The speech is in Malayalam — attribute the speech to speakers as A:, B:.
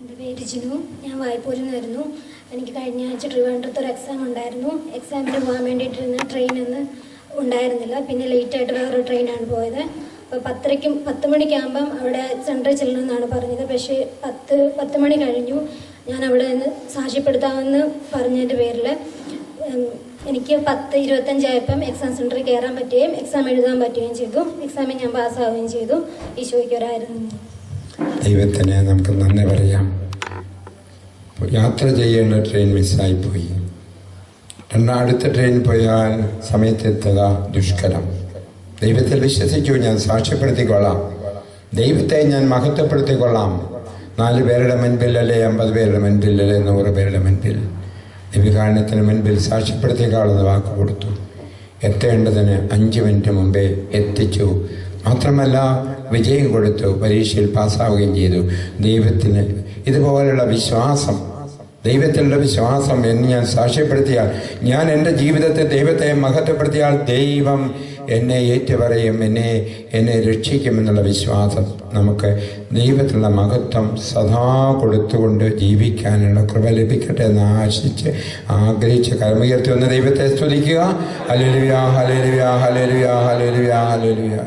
A: എൻ്റെ പേര് ജിനു. ഞാൻ വായ്പൂരിൽ നിന്ന് വരുന്നു. എനിക്ക് കഴിഞ്ഞ ആഴ്ച ട്രിവാൻഡ്രത്ത് ഒരു എക്സാം ഉണ്ടായിരുന്നു. എക്സാമിന് പോകാൻ വേണ്ടിയിട്ടിരുന്ന ട്രെയിനൊന്ന് ഉണ്ടായിരുന്നില്ല. പിന്നെ ലേറ്റായിട്ട് വേറൊരു ട്രെയിനാണ് പോയത്. അപ്പോൾ 10 മണിക്കാകുമ്പം അവിടെ സെൻട്രൽ ചെല്ലണമെന്നാണ് പറഞ്ഞത്. പക്ഷേ 10 മണി കഴിഞ്ഞു. ഞാൻ അവിടെ നിന്ന് സാക്ഷ്യപ്പെടുത്താമെന്ന് പറഞ്ഞതിൻ്റെ പേരിൽ എനിക്ക് 10:25 ആയപ്പം എക്സാം സെൻറ്ററിൽ കയറാൻ പറ്റുകയും എക്സാം എഴുതാൻ പറ്റുകയും ചെയ്തു. എക്സാമിൽ ഞാൻ പാസ്സാവുകയും ചെയ്തു. ഈശോയ്ക്ക് ഒരായിരുന്നു.
B: ദൈവത്തിന് നമുക്ക് നന്ദി പറയാം. യാത്ര ചെയ്യേണ്ട ട്രെയിൻ മിസ്സായിപ്പോയി. അടുത്ത ട്രെയിൻ പോയാൽ സമയത്തെത്തുക ദുഷ്കരം. ദൈവത്തിൽ വിശ്വസിച്ചു, ഞാൻ സാക്ഷ്യപ്പെടുത്തിക്കൊള്ളാം. ദൈവത്തെ ഞാൻ മഹത്വപ്പെടുത്തിക്കൊള്ളാം. 4 പേരുടെ മുൻപിൽ അല്ലേ, 50 പേരുടെ മുൻപിൽ അല്ലേ, 100 പേരുടെ മുൻപിൽ, ദിവ്യകാരുണ്യത്തിന് മുൻപിൽ സാക്ഷ്യപ്പെടുത്തിക്കാളെന്ന് വാക്ക് കൊടുത്തു. എത്തേണ്ടതിന് 5 മിനിറ്റ് മുമ്പേ എത്തിച്ചു. മാത്രമല്ല വിജയം കൊടുത്തു. പരീക്ഷയിൽ പാസ്സാവുകയും ചെയ്തു. ദൈവത്തിന് ഇതുപോലുള്ള വിശ്വാസം, ദൈവത്തിലുള്ള വിശ്വാസം എന്ന് ഞാൻ സാക്ഷ്യപ്പെടുത്തിയാൽ, ഞാൻ എൻ്റെ ജീവിതത്തിൽ ദൈവത്തെ മഹത്വപ്പെടുത്തിയാൽ ദൈവം എന്നെ ഏറ്റുപറയും, എന്നെ രക്ഷിക്കുമെന്നുള്ള വിശ്വാസം നമുക്ക് ദൈവത്തിലുള്ള മഹത്വം സദാ കൊടുത്തുകൊണ്ട് ജീവിക്കാനുള്ള കൃപ ലഭിക്കട്ടെ എന്ന് ആഗ്രഹിച്ച് കരമുയർത്തി വന്ന് ദൈവത്തെ സ്തുതിക്കുക. Hallelujah, hallelujah, hallelujah, hallelujah, hallelujah.